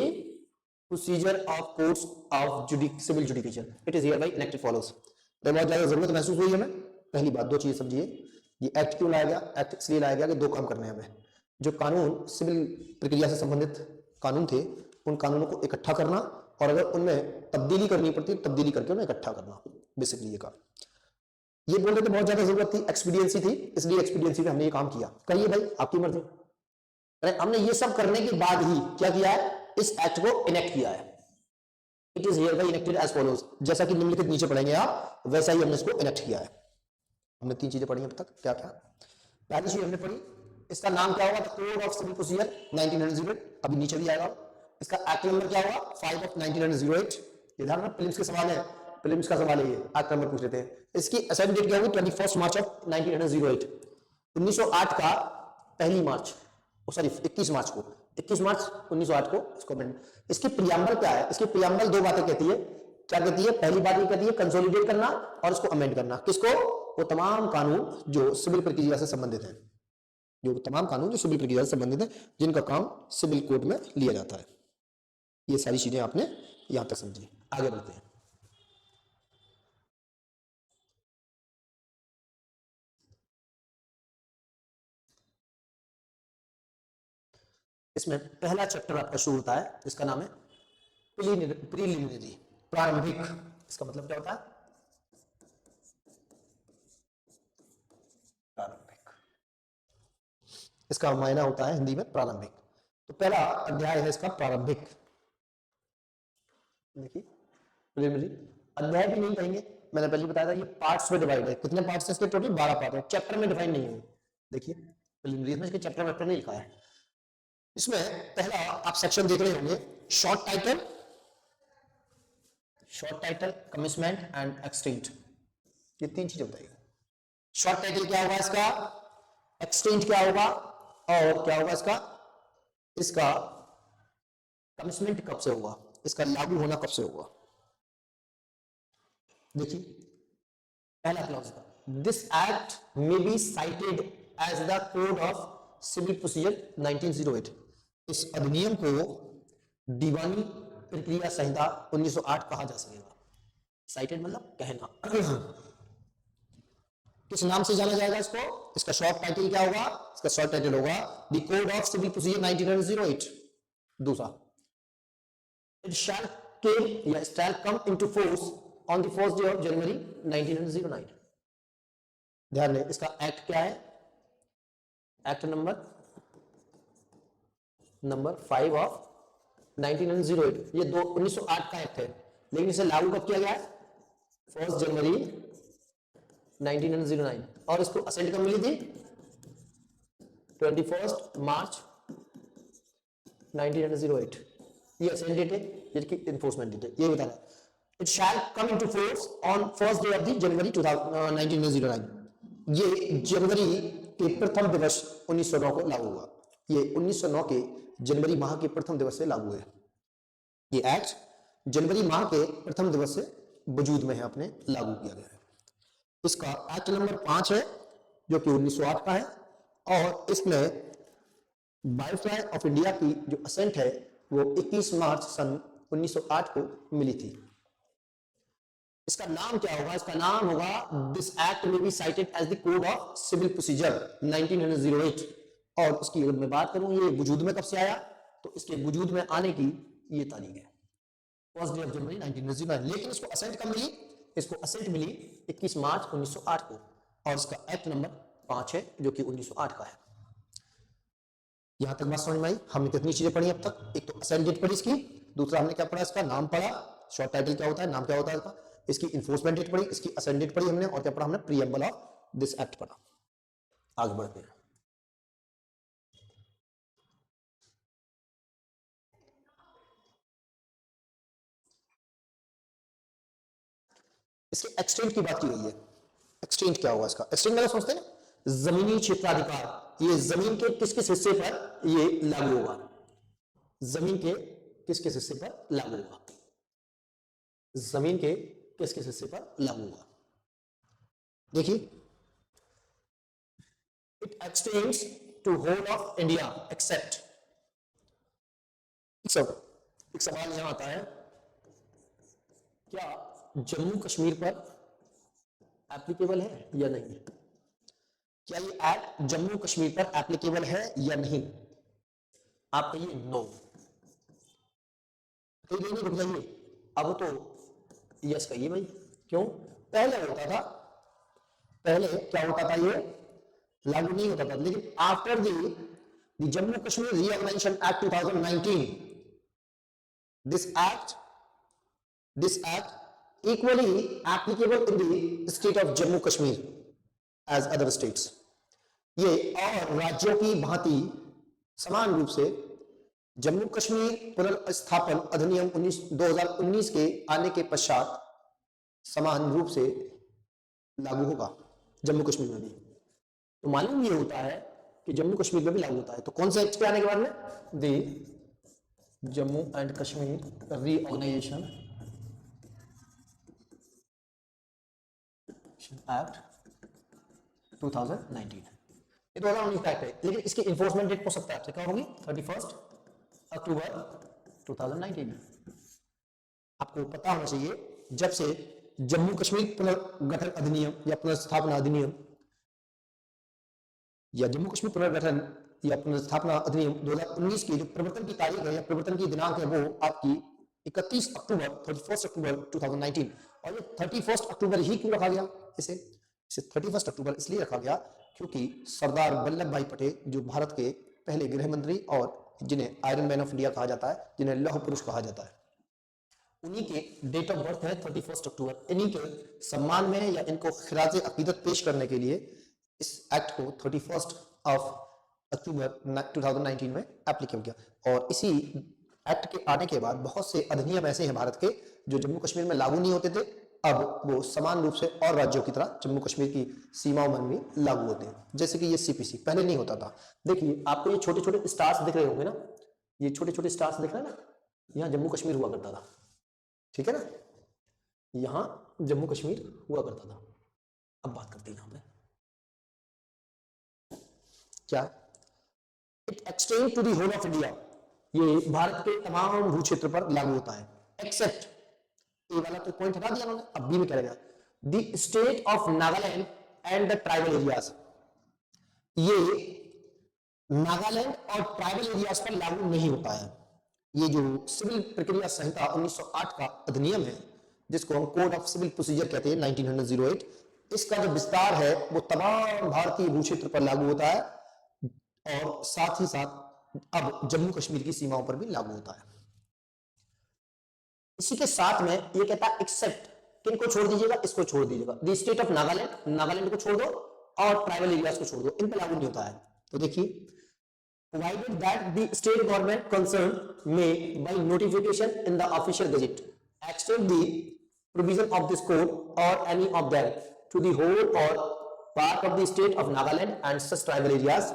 procedure of courts of civil judicature, it is hereby enacted follows. तो बहुत ज्यादा जरूरत महसूस हुई हमें। पहली बात, दो चीजें समझिए, ये एक्ट क्यों लाया गया, एक्ट इसलिए लाया गया कि दो काम करने हैं हमें, जो कानून सिविल प्रक्रिया से संबंधित कानून थे उन कानूनों को इकट्ठा करना, और अगर उनमें तब्दीली करनी पड़ती तब्दीली करके उन्हें इकट्ठा करना, बेसिकली ये काम। ये बोल रहे थे बहुत ज्यादा जरूरत थी, एक्सपीडियंसी थी, इसलिए एक्सपीडियंसी में हमने ये काम किया। कहिए भाई, आपकी मर्जी। अरे हमने ये सब करने के बाद ही क्या किया है, इस एक्ट को इनेक्ट किया है। It is hereby enacted as follows, जैसा कि निम्नलिखित नीचे पढ़ेंगे आप, वैसा ही हमने इसको इनेक्ट किया है। हमने तीन चीजें पढ़ी अब तक, क्या क्या। पहली चीज हमने पढ़ी, इसका नाम क्या होगा, कोड ऑफ सिविल प्रोसीजर 1908, अभी नीचे भी आएगा। इसका एक्ट नंबर क्या होगा, 5 ऑफ 1908। ये ध्यान रखना, प्रीलिम्स के सवाल है, प्रीलिम्स का सवाल है ये, एक्ट नंबर पूछ लेते हैं। इसकी असेंबली डेट क्या होगी, 21 मार्च ऑफ 1908, 1908 का पहली मार्च, सॉरी 21 मार्च को, 21 मार्च 1908 को इसको अमेंड। इसकी प्रियम्बल क्या है, इसकी प्रियम्बल दो बातें कहती है। क्या कहती है, पहली बात ये कहती है कंसोलिडेट करना और इसको अमेंड करना, किसको, वो तमाम कानून जो सिविल प्रक्रिया से संबंधित हैं, जो तमाम कानून जो सिविल प्रक्रिया से संबंधित हैं, जिनका काम सिविल कोर्ट में लिया जाता है। ये सारी चीजें आपने यहां तक समझी। आगे बढ़ते हैं। इसमें पहला चैप्टर आपका शुरू होता है, इसका नाम है प्रीलिमिनरी, प्रारंभिक। इसका मतलब क्या होता है, प्रारंभिक। इसका मायना होता है हिंदी में प्रारंभिक। तो पहला अध्याय है इसका प्रारंभिक। देखिए प्रीलिमिनरी, अध्याय भी नहीं कहेंगे, मैंने पहले बताया था ये पार्ट्स में डिवाइड है। कितने पार्ट्स हैं इसके, टोटल 12 पार्ट है, चैप्टर में डिफाइन नहीं है। देखिए प्रीलिमिनरी में इसके चैप्टर में नहीं लिखा है। इसमें पहला आप सेक्शन देख रहे होंगे, short title, commitment and extent. ये तीन चीजें बताइएगा। शॉर्ट टाइटल क्या होगा इसका, एक्सटेंट क्या होगा, और क्या होगा इसका कमिटमेंट कब से होगा, इसका लागू होना कब से होगा। देखिए पहला clause, this act may be cited as the code of civil procedure 1908। इस अधिनियम को दीवानी प्रक्रिया संहिता 1908 कहा जा सकेगा। साइटेड मतलब कहना। किस नाम से जाना जाएगा इसको, इसका शॉर्ट टाइटल क्या होगा, इसका शॉर्ट टाइटल होगा the code of civil procedure 1908। दूसरा, it shall come into force on the first day of January 1909। ध्यान दें, इसका एक्ट क्या है, एक्ट नंबर 5 ऑफ 1908। ये 1908 का एक्ट है, लेकिन इसे लागू कब किया गया है, 1 जनवरी 1909। और इसको असेंट कब मिली थी, 21 मार्च 1908। ये असेंट डेट है, ये की इन्फोर्समेंट डेट है। ये बता रहा है it shall come into force on first day of the January 1909। ये जनवरी के प्रथम दिवस 1909 को लागू हुआ। ये 1909 के जनवरी माह के प्रथम दिवस से लागू है। ये एक्ट जनवरी माह के प्रथम दिवस से वजूद में है, अपने लागू किया गया है। इसका एक्ट नंबर 5 है जो कि 1908 का है, और इसमें वायसराय ऑफ इंडिया की जो असेंट है वो 21 मार्च सन 1908 को मिली थी। इसका नाम क्या होगा, इसका नाम होगा this act may be cited as the code of civil procedure 1908। और इसकी अगर मैं बात करूं ये वजूद में कब से आया, तो इसके वजूद में आने की ये तारीख है 1 डे ऑफ जनवरी 1909। लेकिन इसको असेंट कब मिली, इसको असेंट मिली 21 मार्च 1908 को, और इसका एक्ट नंबर 5 है जो कि 1908 का है। यहां तक बात समझ में आई। हमने कितनी चीजें पढ़ी अब तक, एक तो असेंट डेट पढ़ी इसकी, दूसरा हमने क्या पढ़ा, इसका नाम पढ़ा, शॉर्ट टाइटल क्या होता है, नाम क्या होता है इसका, इसकी इन्फोर्समेंट डेट पढ़ी, इसकी असेंट डेट पढ़ी हमने, और क्या पढ़ा हमने, प्रीएम्बल ऑफ दिस एक्ट पढ़ा। आगे बढ़ते हैं। इसके एक्सटेंट की बात की गई है। एक्सटेंट क्या होगा इसका, एक्सटेंट मतलब समझते हैं जमीनी क्षेत्राधिकार, ये जमीन के किस किस हिस्से पर ये लागू होगा, जमीन के किस किस हिस्से पर लागू होगा, जमीन के किस किस हिस्से पर लागू होगा। देखिए, it extends to whole of India except, एक सवाल यहां आता है, क्या जम्मू कश्मीर पर एप्लीकेबल है या नहीं, क्या ये एक्ट जम्मू कश्मीर पर एप्लीकेबल है या नहीं। आप कहिए नो, कहिए नहीं, रुक जाइए, अब तो यस कहिए भाई। क्यों, पहले होता था, पहले क्या होता था, ये लागू नहीं होता था, लेकिन after the Jammu Kashmir reorganisation act 2019, this act equally applicable in the state of Jammu Kashmir as other states। ये और राज्यों की भांति समान रूप से जम्मू कश्मीर पुनर्स्थापन अधिनियम 2019 के आने के पश्चात समान रूप से लागू होगा जम्मू कश्मीर में भी। तो मालूम ये होता है कि जम्मू कश्मीर में भी लागू होता है। तो कौन से एक्ट के आने के बाद में, the Jammu and Kashmir reorganisation act 2019, ये 2019 का एक्ट है, लेकिन इसकी इन्फोर्समेंट डेट हो सकता है आपसे क्या होगी, 31 अक्टूबर 2019। आपको पता होना चाहिए, जब से जम्मू कश्मीर पुनर्गठन अधिनियम या पुनर्स्थापना अधिनियम या जम्मू कश्मीर पुनर्गठन या पुनर्स्थापना अधिनियम 2019 की जो प्रवर्तन की तारीख है या प्रवर्तन की दिनांक है, वो आपकी 31 अक्टूबर 2019। और ये 31 अक्टूबर ही क्यों रखा गया, इसे 31 अक्टूबर इसलिए रखा गया क्योंकि सरदार वल्लभ भाई पटेल जो भारत के पहले गृह मंत्री और जिन्हें आयरन मैन ऑफ इंडिया कहा जाता है, जिन्हें लौह पुरुष कहा जाता है, उन्हीं के डेट ऑफ बर्थ है 31 अक्टूबर। इन्हीं के सम्मान में या इनको खिराज अकीदत पेश करने के लिए इस एक्ट को 31 अक्टूबर 2019 में एप्लीकेबल किया। और इसी एक्ट के आने के बाद बहुत से अधिनियम ऐसे हैं भारत के जो जम्मू कश्मीर में लागू नहीं होते थे, अब वो समान रूप से और राज्यों की तरह जम्मू कश्मीर की सीमाओं में भी लागू होते हैं। जैसे कि ये सीपीसी पहले नहीं होता था। देखिए, आपको ये छोटे छोटे स्टार्स दिख रहे होंगे ना, ये छोटे छोटे स्टार्स दिख रहे हैं ना, यहाँ जम्मू कश्मीर हुआ करता था, ठीक है ना, यहाँ जम्मू कश्मीर हुआ करता था। अब बात करते हैं यहाँ पे क्या, it extend to the whole of India, ये भारत के तमाम भू क्षेत्र पर लागू होता है, एक्सेप्ट, ए वाला तो पॉइंट हटा दिया उन्होंने, अब बी में क्या रहेगा, the state of Nagaland and the tribal areas. ये नागालैंड और ट्राइबल एरियाज पर लागू नहीं होता है। ये जो सिविल प्रक्रिया संहिता 1908 का अधिनियम है, जिसको हम कोड ऑफ सिविल प्रोसीजर कहते हैं 1908, इसका जो विस्तार है वो तमाम भारतीय भू क्षेत्र पर लागू होता है और साथ ही साथ अब जम्मू कश्मीर की सीमाओं पर भी लागू होता है। इसी के साथ में ये कहता है एक्सेप्ट, किनको छोड़ दीजिएगा, इसको छोड़ दीजिएगा, the state of Nagaland, Nagaland को छोड़ दो और ट्राइबल एरियाज को छोड़ दो, इन पर लागू नहीं होता है। तो देखिए, provided that the state government concerned may by notification in the official gazette extend the provision of this code or any of them to the whole or part of the state of Nagaland and such tribal areas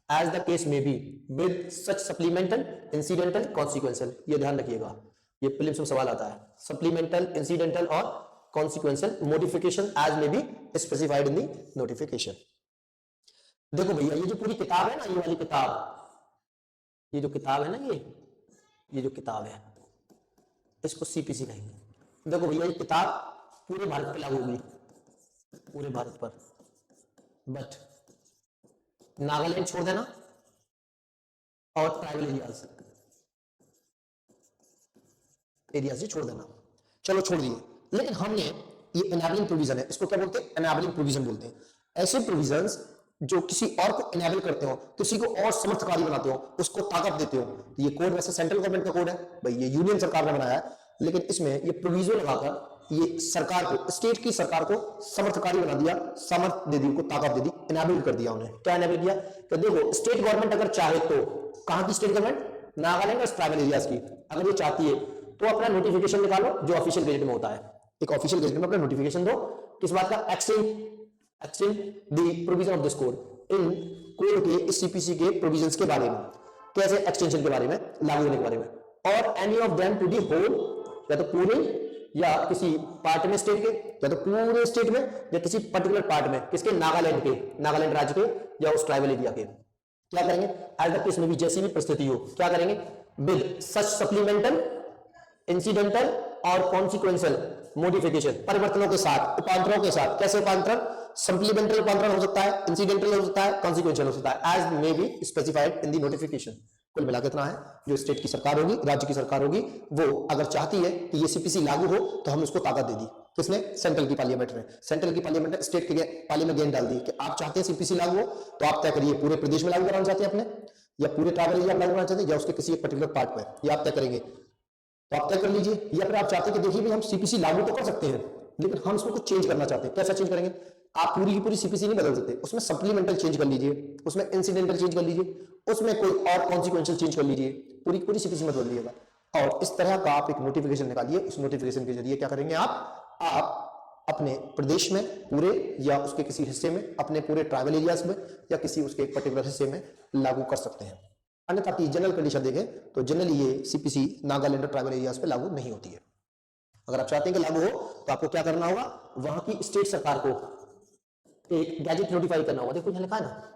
as the case may be with such supplemental incidental consequential। ये ध्यान रखिएगा, ये prelims में सवाल आता है, supplemental incidental और consequential modification as may be specified in the notification। देखो भैया, ये जो पूरी किताब है ना, ये वाली किताब, ये जो किताब है ना, ये जो किताब है, इसको सीपीसी कहेंगे। देखो भैया, ये किताब पूरे भारत पर लागू होगी, पूरे भारत पर, बट नागालैंड छोड़ देना और ट्राइबल एरियाज छोड़ देना, चलो छोड़ दिए। लेकिन हमने ये एनेबलिंग प्रोविजन है, इसको क्या बोलते हैं, एनेबलिंग प्रोविजन बोलते हैं। ऐसे प्रोविजंस जो किसी और को एनेबल करते हो, किसी को और समर्थकारी बनाते हो, उसको ताकत देते हो। ये कोड वैसे सेंट्रल गवर्नमेंट का कोड है भाई, ये यूनियन सरकार ने बनाया है, लेकिन इसमें ये प्रोविजन लगाकर ये सरकार को, स्टेट की सरकार को समर्थकारी बना दिया, सामर्थ्य दे दी, उनको ताकत दे दी, एनेबल कर दिया उन्हें। क्या एनेबल किया, तो देखो स्टेट गवर्नमेंट अगर चाहे तो, कहां की स्टेट गवर्नमेंट, नागालैंड और ट्राइबल एरियाज की, अगर ये चाहती है तो अपना नोटिफिकेशन निकालो जो ऑफिशियल गजेट में होता है, एक ऑफिशियल गजेट में अपना नोटिफिकेशन दो, किस बात का, extend the provision of this code in code के इस सीपीसी के प्रोविजंस के बारे में, कैसे एक्सटेंशन के बारे में, लागू होने के बारे में, और any of them to the whole, या तो पूरे या किसी पार्ट में स्टेट के, या तो पूरे स्टेट में या किसी पर्टिकुलर पार्ट में, किसके, नागालैंड के, नागालैंड राज्य के या उस ट्राइबल एरिया के। क्या करेंगे, एज द केस में भी जैसी भी परिस्थिति हो, क्या करेंगे, विद सच सप्लीमेंटल, इंसिडेंटल और कॉन्सिक्वेंशियल मॉडिफिकेशन, परिवर्तनों के साथ, उपांतरों के साथ। कैसे उपांतरण, सप्लीमेंटल उपांतरण हो सकता है, इंसिडेंटल हो सकता है, कॉन्सिक्वेंशियल हो सकता है, as may be specified in the notification. कुल मिलाकर इतना है, जो स्टेट की सरकार होगी, राज्य की सरकार होगी, वो अगर चाहती है कि ये सीपीसी लागू हो तो हम उसको ताकत दे दी। किसने, सेंट्रल की पार्लियामेंट ने। सेंट्रल की पार्लियामेंट ने स्टेट के पार्लियामेंट गेंद डाल दी कि आप चाहते हैं सीपीसी लागू हो तो आप तय करिए, पूरे प्रदेश में लागू कराना चाहते हैं अपने, या पूरे ट्राइबल एरिया में लागू कराना चाहते हैं, या उसके किसी एक पर्टिकुलर पार्ट में, ये आप तय करेंगे। तो आप तय कर लीजिए, या फिर आप चाहते हैं कि देखिए भी हम सीपीसी लागू तो कर सकते हैं लेकिन हम उसको कुछ चेंज करना चाहते हैं। कैसा चेंज करेंगे, आप पूरी की पूरी सीपीसी नहीं बदल सकते, उसमें सप्लीमेंटल चेंज कर लीजिए, उसमें इंसिडेंटल चेंज कर लीजिए, उसमें कोई और कॉन्सिक्वेंशियल चेंज कर लीजिए, पूरी पूरी सीपीसी मत बदलिएगा। और इस तरह का आप एक नोटिफिकेशन निकालिए, उस नोटिफिकेशन के जरिए क्या करेंगे, आप अपने प्रदेश में पूरे या उसके किसी हिस्से में, अपने पूरे ट्राइबल एरियाज में या किसी उसके पर्टिकुलर हिस्से में लागू कर सकते हैं। अन्यथा की जनरल कंडीशन देखें तो जनरली ये सीपीसी नागालैंड और ट्राइबल एरियाज पे लागू नहीं होती है। अगर आप चाहते हैं कि लागू हो तो आपको क्या करना होगा, वहां की स्टेट सरकार को एक गैजेट नोटिफाई करना होगा। देखो यहां लिखा है ना,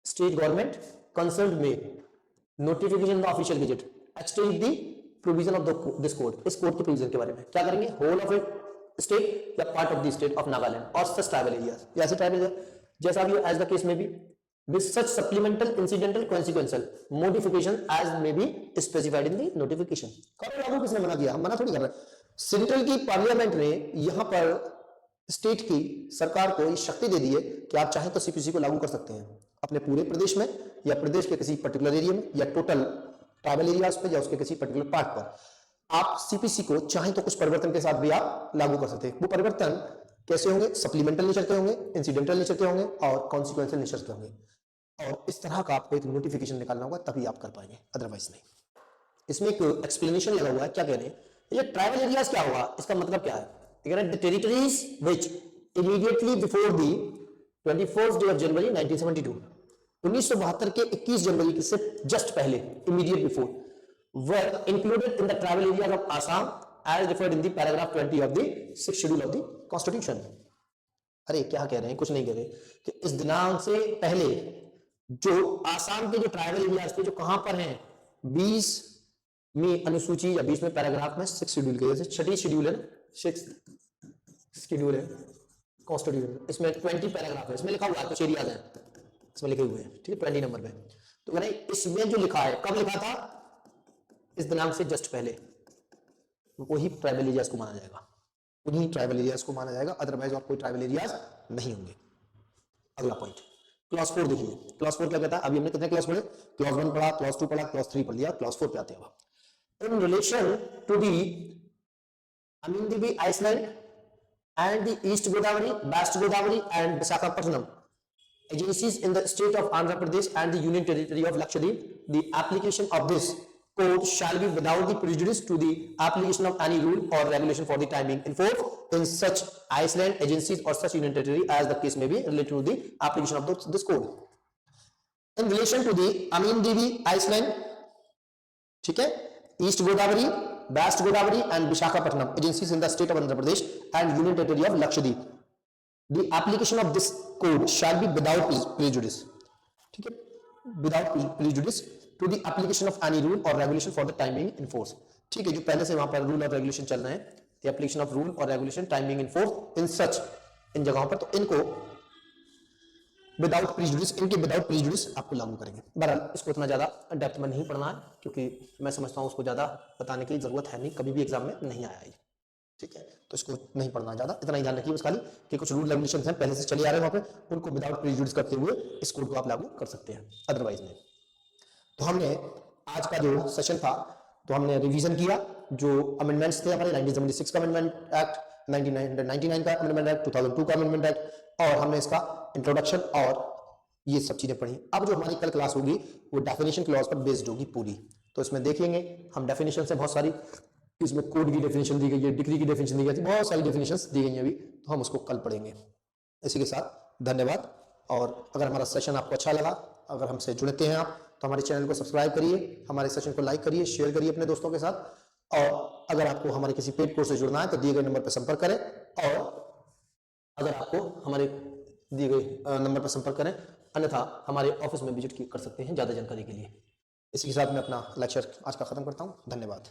स्टेट गवर्नमेंट कंसर्न में notification the official gazette extend the provision of this code, इस कोड के प्रोविजन के बारे में क्या करेंगे, होल ऑफ इट स्टेट या part of the state of Nagaland और सच ट्राइबल एरियाज, या ऐसे ट्राइबल एरिया जैसा भी एज द केस में भी, with such supplemental incidental consequential modification as may be specified in the notification। करो लागू, किसने मना किया, हम मना थोड़ी कर रहे हैं। सेंट्रल की पार्लियामेंट ने यहां पर स्टेट की सरकार को ये शक्ति दे दी है कि आप चाहें तो सीपीसी को लागू कर सकते हैं अपने पूरे प्रदेश में, या प्रदेश के किसी पर्टिकुलर एरिया में, या टोटल ट्राइबल एरियाज पे, या उसके किसी पर्टिकुलर पार्ट पर। आप सीपीसी को चाहें तो कुछ परिवर्तन के साथ भी आप लागू कर सकते हैं। वो परिवर्तन कैसे होंगे, सप्लीमेंटल नेचर के होंगे, इंसिडेंटल नेचर के होंगे और कॉन्सिक्वेंशियल नेचर के होंगे। और इस तरह का आपको एक नोटिफिकेशन निकालना होगा, तभी आप कर पाएंगे, अदरवाइज नहीं। इसमें एक एक्सप्लेनेशन लगा हुआ है, क्या कह रहे हैं, ये ट्राइबल एरियाज क्या होगा, इसका मतलब क्या है, कह रहे हैं the territories which immediately before the 21st day of January 1972, 1972 के 21 जनवरी से जस्ट पहले, immediate before, were included in the tribal areas of Assam as referred in the paragraph 20 of the 6th schedule of the constitution. अरे क्या कह रहे हैं, कुछ नहीं कह रहे कि इस दिनांक से पहले जो आसाम के जो ट्राइबल एरियाज थे, जो कहां पर हैं, 20वीं अनुसूची या 20वें पैराग्राफ में 6th शेड्यूल के, जैसे 6th शेड्यूल है, 6th शेड्यूल है कॉन्स्टिट्यूशन, इसमें 20 पैराग्राफ है, इसमें लिखा हुआ है कुछ एरियाज हैं, इसमें लिखे हुए हैं, ठीक है, 20 नंबर पे। तो मैंने इसमें जो लिखा है, कब लिखा था, इस दिनांक से जस्ट पहले, वही ट्राइबल एरियाज को माना जाएगा, उन्हीं ट्राइबल एरियाज को माना जाएगा, अदरवाइज और कोई ट्राइबल एरियाज नहीं होंगे। अगला पॉइंट, क्लॉज 4 देखिए, क्लॉज 4 क्या कहता है, अभी हमने कितने क्लॉज पढ़े, क्लॉज 1 पढ़ा, क्लॉज 2 पढ़ा, क्लॉज 3 पढ़ लिया, क्लॉज 4 पे आते हैं। In relation to the Amindivi island and the East Godavari, West Godavari and Visakhapatnam agencies in the state of Andhra Pradesh and the Union Territory of Lakshadweep, the application of this code shall be without the prejudice to the application of any rule or regulation for the time being enforced in such Iceland agencies or such Union Territory as the case may be related to the application of this code. In relation to the Amin-Devi Iceland, ठीक है, East Godavari, West Godavari and Visakhapatnam agencies in the state of Andhra Pradesh and Union Territory of Lakshadweep, the application of this code shall be without prejudice, ठीक है, without prejudice to the application of any rule or regulation for the time being in force, ठीक है, जो पहले से वहां पर rule और रेगुलेशन चल रहे हैं, the application of rule or regulation time being in force in such, इन जगहों पर, तो इनको विदाउट प्रीजुडिस, इनके विदाउट प्रीजुडिस आपको लागू करेंगे। बहरहाल इसको इतना ज्यादा डेप्थ में नहीं पढ़ना है, क्योंकि मैं समझता हूं उसको ज्यादा बताने की जरूरत है नहीं, कभी भी एग्जाम में नहीं आया है, ठीक है, तो इसको नहीं पढ़ना ज्यादा, इतना ही ध्यान रखिए बस खाली कि कुछ रूल रेगुलेशंस हैं पहले से चले आ रहे हैं वहां पे, उनको विदाउट प्रीजुडिस करते हुए इस कोड को आप लागू कर सकते हैं, अदरवाइज नहीं। तो हमने आज का जो सेशन था, तो हमने रिवीजन किया जो अमेंडमेंट्स थे हमारे, 1976 का अमेंडमेंट एक्ट, 1999 का अमेंडमेंट एक्ट, 2002 का अमेंडमेंट एक्ट, और हमने इसका इंट्रोडक्शन और ये सब चीजें पढ़ी। अब जो हमारी कल क्लास होगी वो डेफिनेशन क्लॉज पर बेस्ड होगी पूरी, तो इसमें देखेंगे हम डेफिनेशन से बहुत सारी, इसमें कोड की डेफिनेशन दी गई है, डिग्री की डेफिनेशन दी गई है, बहुत सारी डेफिनेशंस दी गई हैं अभी, तो हम उसको कल पढ़ेंगे। इसी के साथ धन्यवाद। और अगर हमारा सेशन आपको अच्छा लगा, अगर हमसे जुड़ते हैं आप, तो हमारे चैनल को सब्सक्राइब करिए, हमारे सेशन को लाइक करिए, शेयर करिए अपने दोस्तों के साथ। और अगर आपको हमारे किसी पेड कोर्स से जुड़ना है तो दिए गए नंबर पर संपर्क करें, और अगर आपको हमारे दिए गए नंबर पर संपर्क करें, अन्यथा हमारे ऑफिस में विजिट कर सकते हैं ज़्यादा जानकारी के लिए। इसी के साथ मैं अपना लेक्चर आज का खत्म करता हूँ। धन्यवाद।